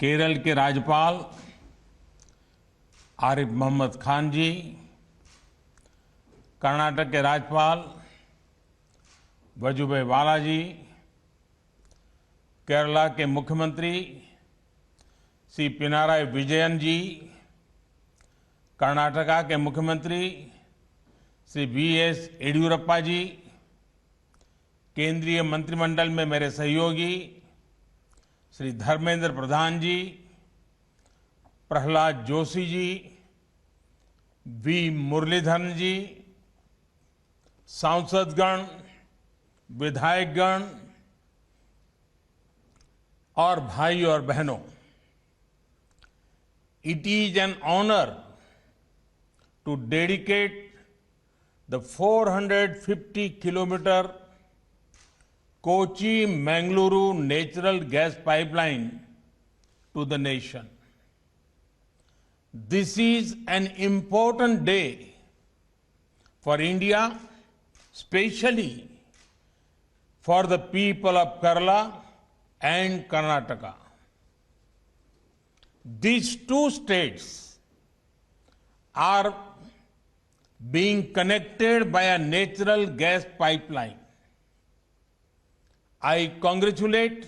केरल के राज्यपाल आरिफ मोहम्मद खान जी, कर्नाटक के राज्यपाल वजुभाई वाला जी, केरला के मुख्यमंत्री श्री पिनाराई विजयन जी, कर्नाटका के मुख्यमंत्री श्री वीएस येदियुरप्पा जी, केंद्रीय मंत्रिमंडल में मेरे सहयोगी श्री धर्मेंद्र प्रधान जी, प्रहलाद जोशी जी, वी मुरलीधरन जी, सांसदगण, विधायकगण और भाई और बहनों, it is an honor to dedicate the 450-kilometer Kochi-Mangaluru natural gas pipeline to the nation. This is an important day for India, especially for the people of Kerala and Karnataka. These two states are being connected by a natural gas pipeline. I congratulate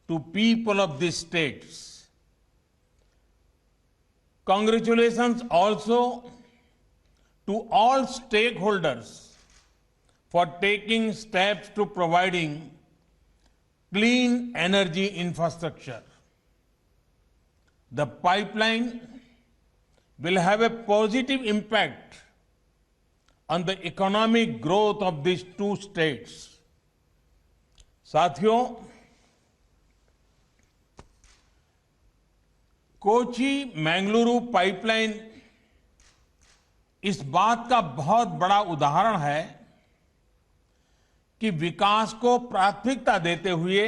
to people of these states. Congratulations also to all stakeholders for taking steps to providing clean energy infrastructure. The pipeline will have a positive impact on the economic growth of these two states. साथियों, Kochi Mangaluru pipeline इस बात का बहुत बड़ा उदाहरण है कि विकास को प्राथमिकता देते हुए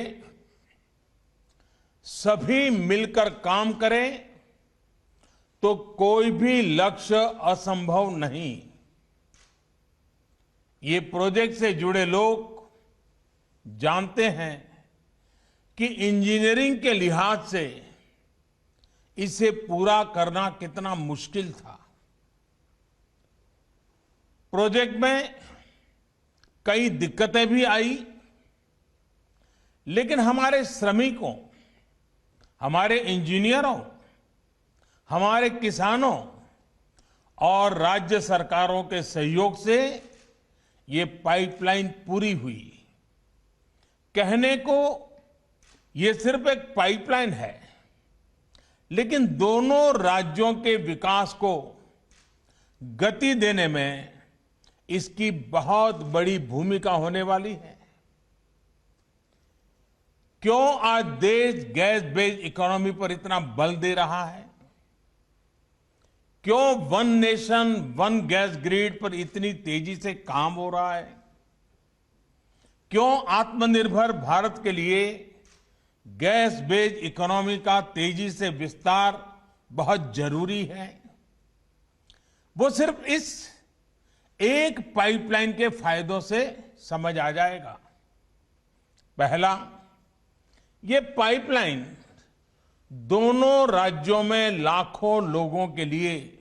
सभी मिलकर काम करें तो कोई भी लक्ष्य असंभव नहीं। ये प्रोजेक्ट से जुड़े लोग जानते हैं कि इंजीनियरिंग के लिहाज से इसे पूरा करना कितना मुश्किल था। प्रोजेक्ट में कई दिक्कतें भी आई, लेकिन हमारे श्रमिकों, हमारे इंजीनियरों, हमारे किसानों और राज्य सरकारों के सहयोग से ये पाइपलाइन पूरी हुई। कहने को ये सिर्फ एक पाइपलाइन है, लेकिन दोनों राज्यों के विकास को गति देने में इसकी बहुत बड़ी भूमिका होने वाली है। क्यों आज देश गैस बेस्ड इकोनॉमी पर इतना बल दे रहा है? क्यों one nation one gas grid पर इतनी तेजी से काम हो रहा है? क्यों आत्मनिर्भर भारत के लिए गैस बेस्ड इकोनॉमी का तेजी से विस्तार बहुत जरूरी है? वो सिर्फ इस एक पाइपलाइन के फायदों से समझ आ जाएगा। पहला, ये पाइपलाइन दोनों राज्यों में लाखों लोगों के लिए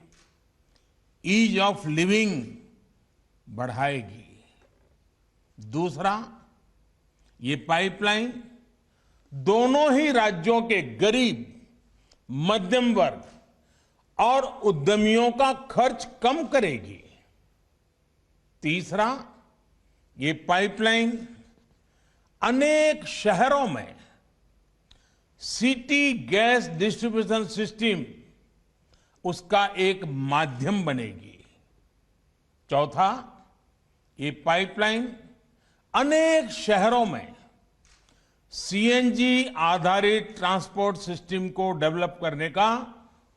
ईज ऑफ लिविंग बढ़ाएगी। दूसरा, ये पाइपलाइन दोनों ही राज्यों के गरीब, मध्यम वर्ग और उद्यमियों का खर्च कम करेगी। तीसरा, ये पाइपलाइन अनेक शहरों में सिटी गैस डिस्ट्रीब्यूशन सिस्टम उसका एक माध्यम बनेगी। चौथा, ये पाइपलाइन अनेक शहरों में सीएनजी आधारित ट्रांसपोर्ट सिस्टम को डेवलप करने का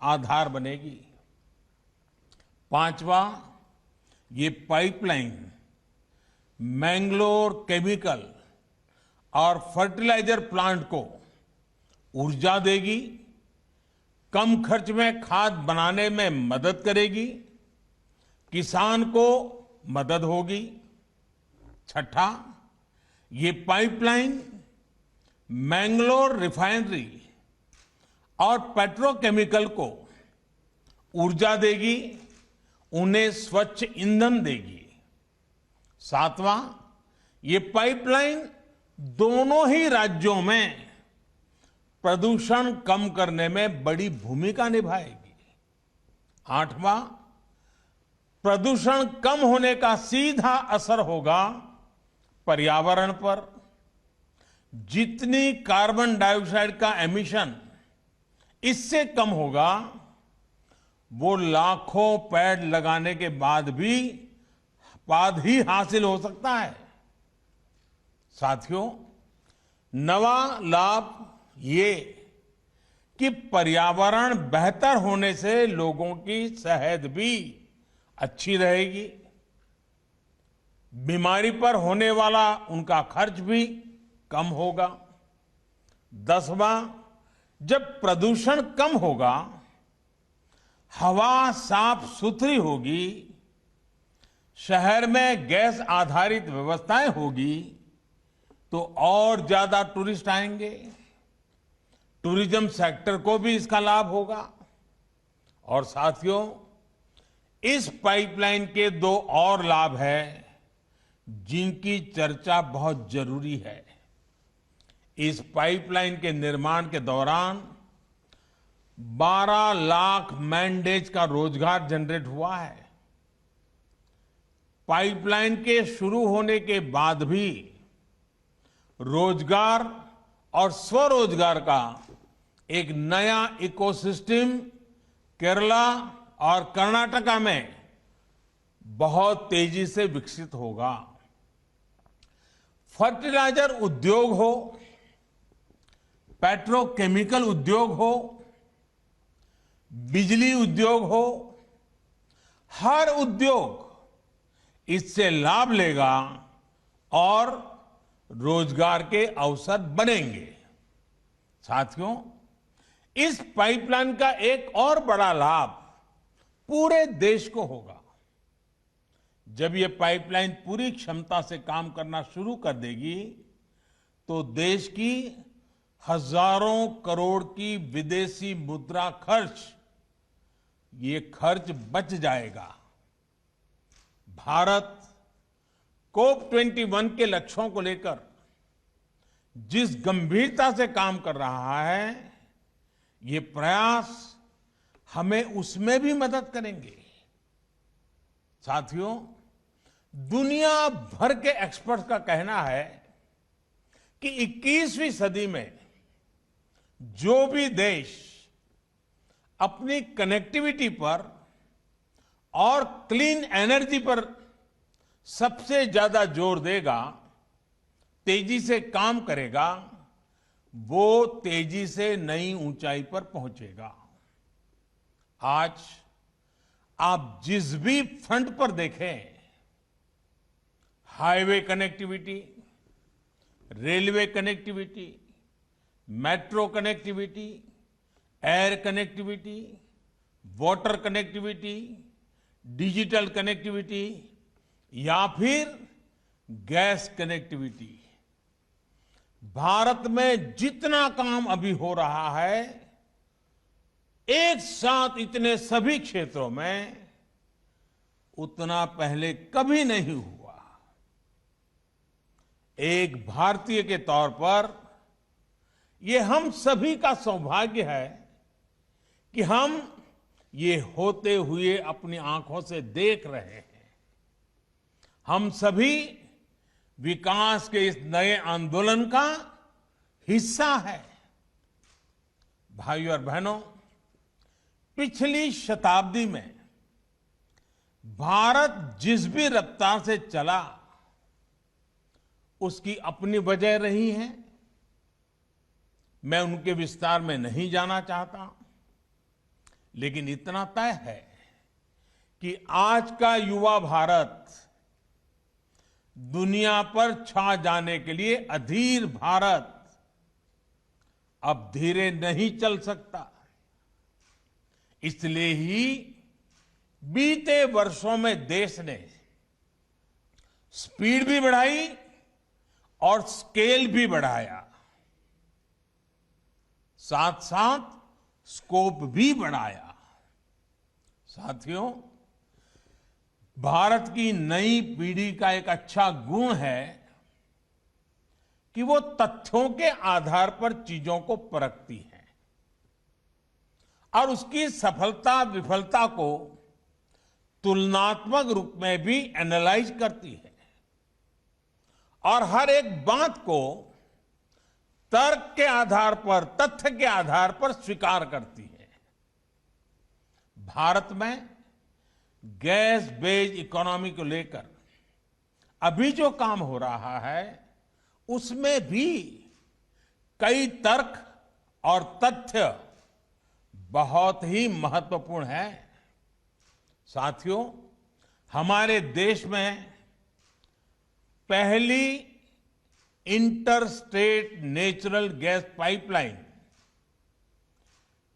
आधार बनेगी। पांचवा, ये पाइपलाइन मैंगलोर केमिकल और फर्टिलाइजर प्लांट को ऊर्जा देगी, कम खर्च में खाद बनाने में मदद करेगी, किसान को मदद होगी। छठा, ये पाइपलाइन मैंगलोर रिफाइनरी और पेट्रोकेमिकल को ऊर्जा देगी, उन्हें स्वच्छ ईंधन देगी। सातवां, ये पाइपलाइन दोनों ही राज्यों में प्रदूषण कम करने में बड़ी भूमिका निभाएगी। आठवां, प्रदूषण कम होने का सीधा असर होगा पर्यावरण पर। जितनी कार्बन डाइऑक्साइड का एमिशन इससे कम होगा, वो लाखों पेड़ लगाने के बाद ही हासिल हो सकता है। साथियों, नवा लाभ ये कि पर्यावरण बेहतर होने से लोगों की सेहत भी अच्छी रहेगी, बीमारी पर होने वाला उनका खर्च भी कम होगा। 10वां, जब प्रदूषण कम होगा, हवा साफ सुथरी होगी, शहर में गैस आधारित व्यवस्थाएं होगी, तो और ज्यादा टूरिस्ट आएंगे। टूरिज्म सेक्टर को भी इसका लाभ होगा। और साथियों, इस पाइपलाइन के दो और लाभ हैं जिनकी चर्चा बहुत जरूरी है। इस पाइपलाइन के निर्माण के दौरान 12 लाख मैन डेज का रोजगार जनरेट हुआ है। पाइपलाइन के शुरू होने के बाद भी रोजगार और स्वरोजगार का एक नया इकोसिस्टम केरला और कर्नाटका में बहुत तेजी से विकसित होगा। फर्टिलाइजर उद्योग हो, पेट्रोकेमिकल उद्योग हो, बिजली उद्योग हो, हर उद्योग इससे लाभ लेगा और रोजगार के अवसर बनेंगे। साथियों, इस पाइपलाइन का एक और बड़ा लाभ पूरे देश को होगा। जब ये पाइपलाइन पूरी क्षमता से काम करना शुरू कर देगी, तो देश की हजारों करोड़ की विदेशी मुद्रा ये खर्च बच जाएगा। भारत COP21 के लक्ष्यों को लेकर जिस गंभीरता से काम कर रहा है, ये प्रयास हमें उसमें भी मदद करेंगे। साथियों, दुनिया भर के एक्सपर्ट्स का कहना है कि 21वीं सदी में जो भी देश अपनी कनेक्टिविटी पर और क्लीन एनर्जी पर सबसे ज्यादा जोर देगा, तेजी से काम करेगा, वो तेजी से नई ऊंचाई पर पहुंचेगा। आज आप जिस भी फ्रंट पर देखें, highway connectivity, railway connectivity, metro connectivity, air connectivity, water connectivity, digital connectivity या फिर गैस कनेक्टिविटी, भारत में जितना काम अभी हो रहा है, एक साथ इतने सभी क्षेत्रों में उतना पहले कभी नहीं हुआ। एक भारतीय के तौर पर यह हम सभी का सौभाग्य है कि हम ये होते हुए अपनी आंखों से देख रहे हैं। हम सभी विकास के इस नए आंदोलन का हिस्सा है। भाइयों और बहनों, पिछली शताब्दी में भारत जिस भी रफ्तार से चला, उसकी अपनी वजह रही है। मैं उनके विस्तार में नहीं जाना चाहता, लेकिन इतना तय है कि आज का युवा भारत दुनिया पर छा जाने के लिए अधीर भारत अब धीरे नहीं चल सकता। इसलिए ही बीते वर्षों में देश ने स्पीड भी बढ़ाई और स्केल भी बढ़ाया। साथ साथ स्कोप भी बढ़ाया। साथियों, भारत की नई पीढ़ी का एक अच्छा गुण है कि वो तथ्यों के आधार पर चीजों को परखती है और उसकी सफलता विफलता को तुलनात्मक रूप में भी एनालाइज करती है और हर एक बात को तर्क के आधार पर, तथ्य के आधार पर स्वीकार करती है। भारत में गैस बेस्ड इकोनॉमी को लेकर अभी जो काम हो रहा है उसमें भी कई तर्क और तथ्य बहुत ही महत्वपूर्ण है। साथियों, हमारे देश में पहली inter state natural gas pipeline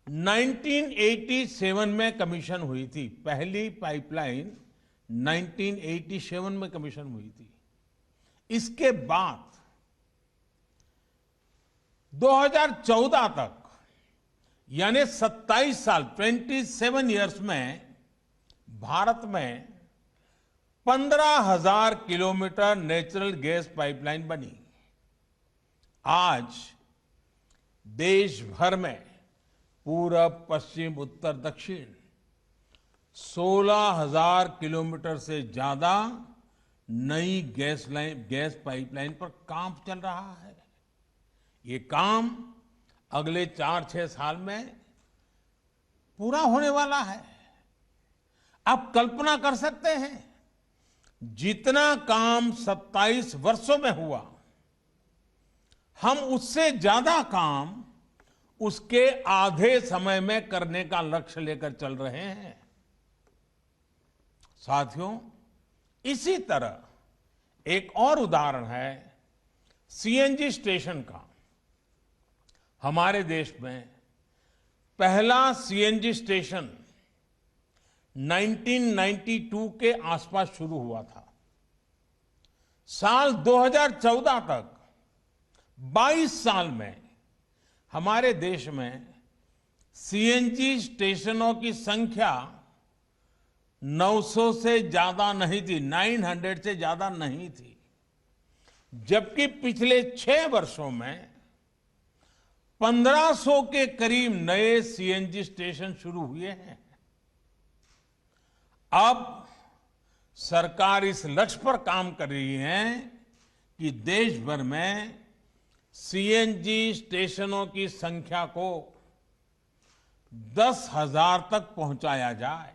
1987 में कमीशन हुई थी। पहली पाइपलाइन 1987 में कमीशन हुई थी। इसके बाद 2014 तक यानी 27 साल 27 इयर्स में भारत में 15,000 किलोमीटर नेचुरल गैस पाइपलाइन बनी। आज देश भर में पूरब, पश्चिम, उत्तर, दक्षिण 16,000 किलोमीटर से ज्यादा नई गैस पाइपलाइन पर काम चल रहा है। ये काम अगले 4-6 साल में पूरा होने वाला है। आप कल्पना कर सकते हैं, जितना काम 27 वर्षों में हुआ, हम उससे ज्यादा काम उसके आधे समय में करने का लक्ष्य लेकर चल रहे हैं। साथियों, इसी तरह एक और उदाहरण है सीएनजी स्टेशन का। हमारे देश में पहला सीएनजी स्टेशन 1992 के आसपास शुरू हुआ था। साल 2014 तक 22 साल में हमारे देश में सीएनजी स्टेशनों की संख्या 900 से ज्यादा नहीं थी, 900 से ज्यादा नहीं थी। जबकि पिछले 6 वर्षों में 1500 के करीब नए सीएनजी स्टेशन शुरू हुए हैं। अब सरकार इस लक्ष्य पर काम कर रही है कि देश भर में सीएनजी स्टेशनों की संख्या को 10,000 तक पहुंचाया जाए।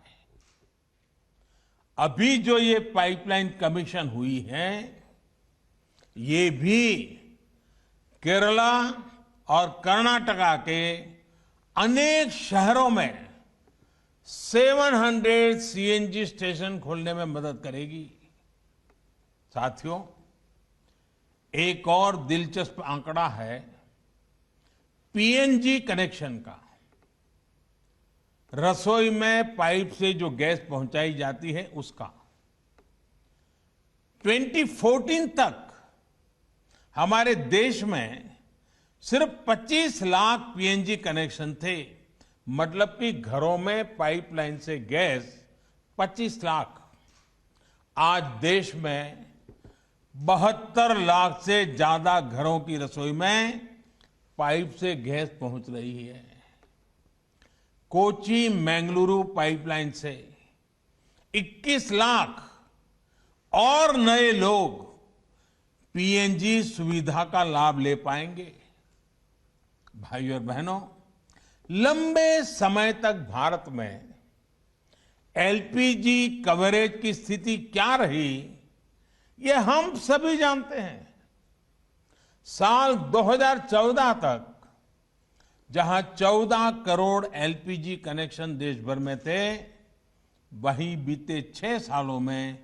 अभी जो ये पाइपलाइन कमीशन हुई है, ये भी केरला और कर्नाटका के अनेक शहरों में 700 सीएनजी स्टेशन खोलने में मदद करेगी। साथियों, एक और दिलचस्प आंकड़ा है पीएनजी कनेक्शन का। रसोई में पाइप से जो गैस पहुंचाई जाती है उसका 2014 तक हमारे देश में सिर्फ 25 लाख पीएनजी कनेक्शन थे। मतलब कि घरों में पाइपलाइन से गैस 25 लाख। आज देश में 72 लाख से ज्यादा घरों की रसोई में पाइप से गैस पहुंच रही है। कोची मंगलुरु पाइपलाइन से 21 लाख और नए लोग पीएनजी सुविधा का लाभ ले पाएंगे। भाइयों और बहनों, लंबे समय तक भारत में एलपीजी कवरेज की स्थिति क्या रही, ये हम सभी जानते हैं। साल 2014 तक जहां 14 करोड़ एलपीजी कनेक्शन देश भर में थे, वहीं बीते 6 सालों में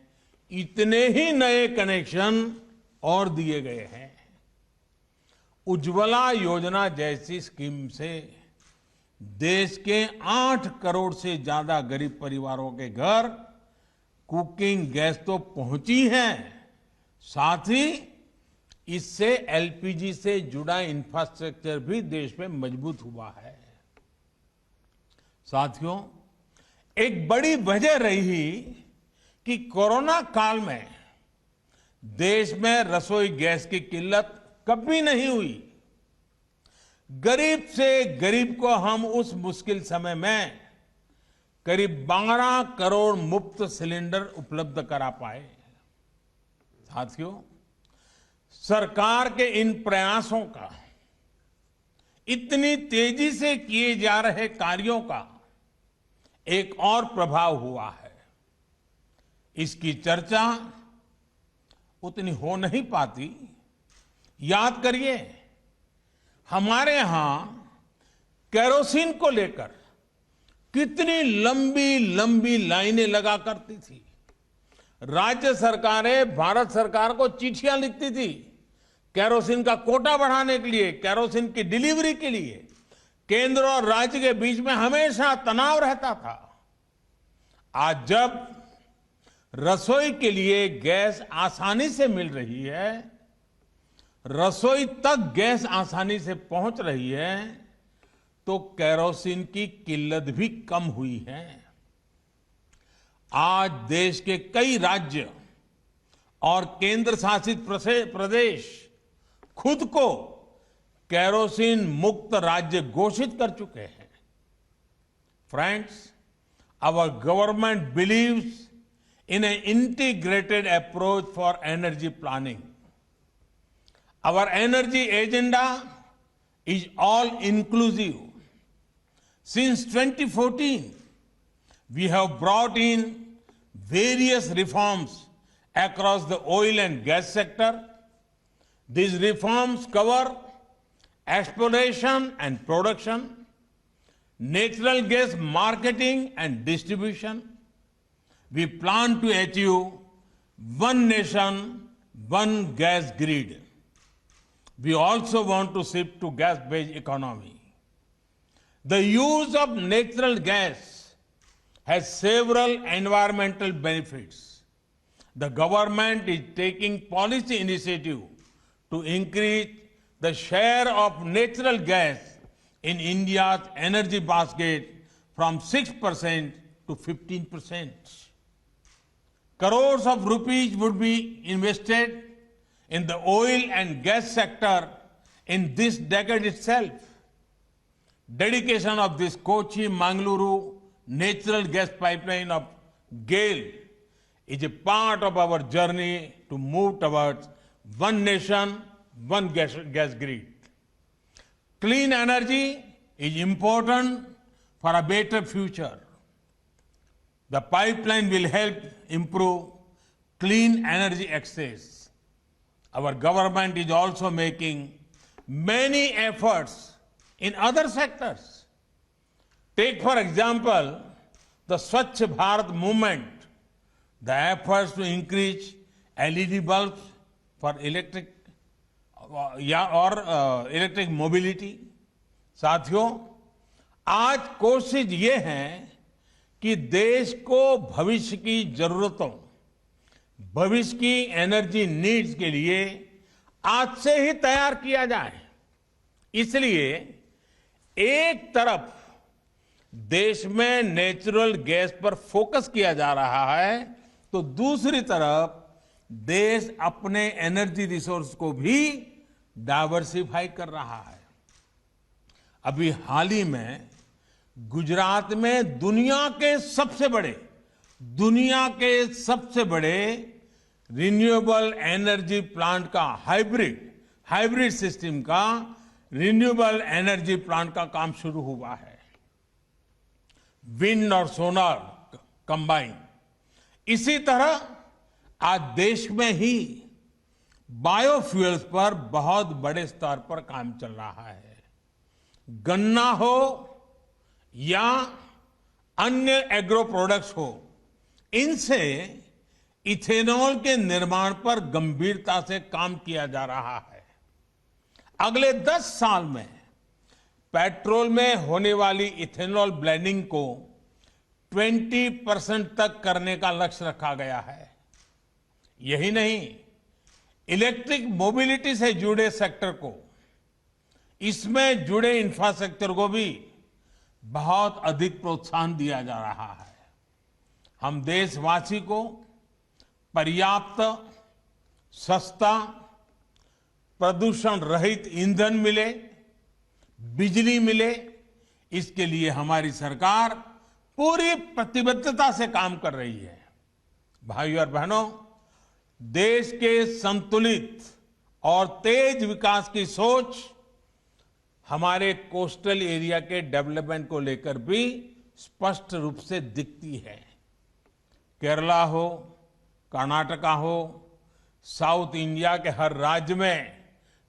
इतने ही नए कनेक्शन और दिए गए हैं। उज्ज्वला योजना जैसी स्कीम से देश के 8 करोड़ से ज्यादा गरीब परिवारों के घर कुकिंग गैस तो पहुंची है, साथ ही इससे एलपीजी से जुड़ा इंफ्रास्ट्रक्चर भी देश में मजबूत हुआ है। साथियों, एक बड़ी वजह रही कि कोरोना काल में देश में रसोई गैस की किल्लत कभी नहीं हुई। गरीब से गरीब को हम उस मुश्किल समय में करीब 12 करोड़ मुफ्त सिलेंडर उपलब्ध करा पाए। साथियों, सरकार के इन प्रयासों का, इतनी तेजी से किए जा रहे कार्यों का एक और प्रभाव हुआ है। इसकी चर्चा उतनी हो नहीं पाती। याद करिए, हमारे यहां केरोसिन को लेकर कितनी लंबी लंबी लाइनें लगा करती थी। राज्य सरकारें भारत सरकार को चिट्ठियां लिखती थी केरोसिन का कोटा बढ़ाने के लिए, केरोसिन की डिलीवरी के लिए। केंद्र और राज्य के बीच में हमेशा तनाव रहता था। आज जब रसोई के लिए गैस आसानी से मिल रही है, रसोई तक गैस आसानी से पहुंच रही है, तो केरोसिन की किल्लत भी कम हुई है। आज देश के कई राज्य और केंद्र शासित प्रदेश खुद को केरोसिन मुक्त राज्य घोषित कर चुके हैं। Friends, our government believes in an integrated approach for energy planning. Our energy agenda is all inclusive. Since 2014, we have brought in various reforms across the oil and gas sector. These reforms cover exploration and production, natural gas marketing and distribution. We plan to achieve one nation, one gas grid. We also want to shift to gas-based economy. The use of natural gas has several environmental benefits. The government is taking policy initiative to increase the share of natural gas in India's energy basket from 6% to 15%. Crores of rupees would be invested in the oil and gas sector in this decade itself. Dedication of this Kochi-Mangaluru natural gas pipeline of GAIL is a part of our journey to move towards one nation, one gas grid. Clean energy is important for a better future. The pipeline will help improve clean energy access. Our government is also making many efforts in other sectors. Take, for example, the Swachh Bharat movement, the efforts to increase LED bulbs for electric mobility. साथियों, आज कोशिश ये है कि देश को भविष्य की जरूरतों, भविष्य की एनर्जी नीड्स के लिए आज से ही तैयार किया जाए। इसलिए एक तरफ देश में नेचुरल गैस पर फोकस किया जा रहा है, तो दूसरी तरफ देश अपने एनर्जी रिसोर्स को भी डाइवर्सिफाई कर रहा है। अभी हाल ही में गुजरात में दुनिया के सबसे बड़े रिन्यूएबल एनर्जी प्लांट का हाइब्रिड सिस्टम का रिन्यूएबल एनर्जी प्लांट का काम शुरू हुआ है। विंड और सोलर कंबाइन। इसी तरह आज देश में ही बायोफ्यूल्स पर बहुत बड़े स्तर पर काम चल रहा है। गन्ना हो या अन्य एग्रो प्रोडक्ट्स हो, इनसे इथेनॉल के निर्माण पर गंभीरता से काम किया जा रहा है। अगले 10 साल में पेट्रोल में होने वाली इथेनॉल ब्लेंडिंग को 20% तक करने का लक्ष्य रखा गया है। यही नहीं, इलेक्ट्रिक मोबिलिटी से जुड़े सेक्टर को, इसमें जुड़े इंफ्रास्ट्रक्चर को भी बहुत अधिक प्रोत्साहन दिया जा रहा है। हम देशवासी को पर्याप्त, सस्ता, प्रदूषण रहित ईंधन मिले, बिजली मिले, इसके लिए हमारी सरकार पूरी प्रतिबद्धता से काम कर रही है। भाइयों और बहनों, देश के संतुलित और तेज विकास की सोच हमारे कोस्टल एरिया के डेवलपमेंट को लेकर भी स्पष्ट रूप से दिखती है। केरला हो, कर्नाटका हो, साउथ इंडिया के हर राज्य में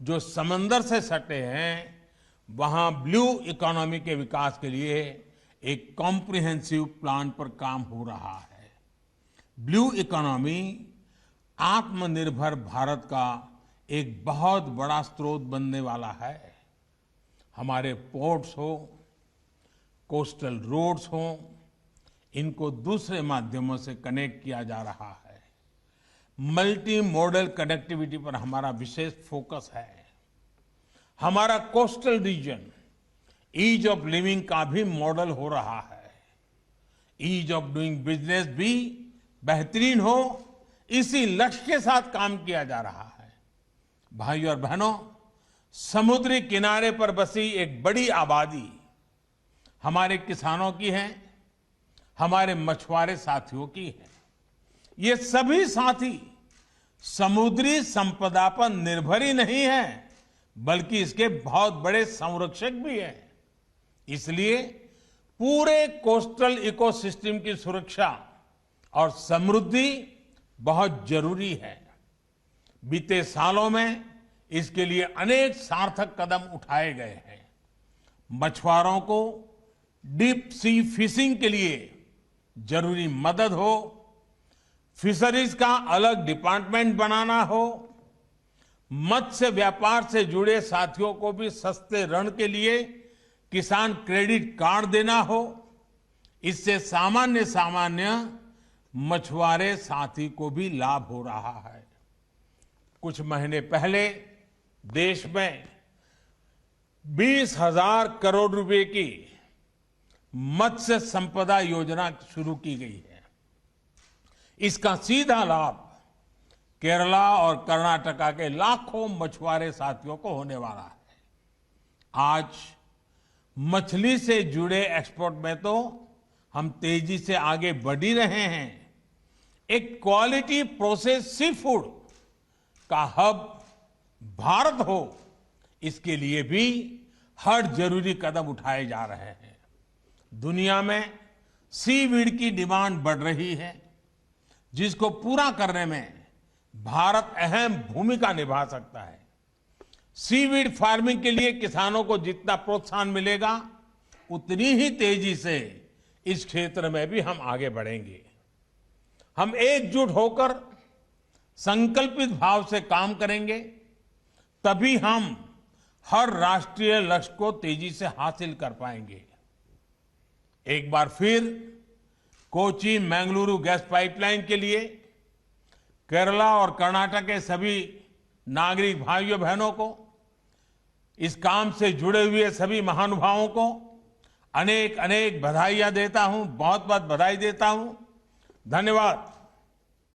जो समंदर से सटे हैं, वहां ब्लू इकोनॉमी के विकास के लिए एक कॉम्प्रिहेंसिव प्लान पर काम हो रहा है। ब्लू इकोनॉमी आत्मनिर्भर भारत का एक बहुत बड़ा स्रोत बनने वाला है। हमारे पोर्ट्स हो, कोस्टल रोड्स हो, इनको दूसरे माध्यमों से कनेक्ट किया जा रहा है। मल्टी मॉडल कनेक्टिविटी पर हमारा विशेष फोकस है। हमारा coastal region ease of living का भी मॉडल हो रहा है। ईज ऑफ डूइंग बिजनेस भी बेहतरीन हो, इसी लक्ष्य के साथ काम किया जा रहा है। भाइयों और बहनों, समुद्री किनारे पर बसी एक बड़ी आबादी हमारे किसानों की है, हमारे मछुआरे साथियों की है। ये सभी साथी समुद्री संपदा पर निर्भर ही नहीं है, बल्कि इसके बहुत बड़े संरक्षक भी हैं। इसलिए पूरे कोस्टल इकोसिस्टम की सुरक्षा और समृद्धि बहुत जरूरी है। बीते सालों में इसके लिए अनेक सार्थक कदम उठाए गए हैं। मछुआरों को डीप सी फिशिंग के लिए जरूरी मदद हो, फिशरीज का अलग डिपार्टमेंट बनाना हो, मत्स्य व्यापार से जुड़े साथियों को भी सस्ते ऋण के लिए किसान क्रेडिट कार्ड देना हो, इससे सामान्य मछुआरे साथी को भी लाभ हो रहा है। कुछ महीने पहले देश में 20,000 करोड़ रुपए की मत्स्य संपदा योजना शुरू की गई है। इसका सीधा लाभ केरला और कर्नाटका के लाखों मछुआरे साथियों को होने वाला है। आज मछली से जुड़े एक्सपोर्ट में तो हम तेजी से आगे बढ़ ही रहे हैं। एक क्वालिटी प्रोसेस सी फूड का हब भारत हो, इसके लिए भी हर जरूरी कदम उठाए जा रहे हैं। दुनिया में सीवीड की डिमांड बढ़ रही है, जिसको पूरा करने में भारत अहम भूमिका निभा सकता है। सीवीड फार्मिंग के लिए किसानों को जितना प्रोत्साहन मिलेगा, उतनी ही तेजी से इस क्षेत्र में भी हम आगे बढ़ेंगे। हम एकजुट होकर संकल्पित भाव से काम करेंगे, तभी हम हर राष्ट्रीय लक्ष्य को तेजी से हासिल कर पाएंगे। एक बार फिर कोची मंगलुरु गैस पाइपलाइन के लिए केरला और कर्नाटक के सभी नागरिक भाइयों बहनों को, इस काम से जुड़े हुए सभी महानुभावों को अनेक अनेक बधाइयां देता हूं, बहुत बहुत बधाई देता हूं। धन्यवाद।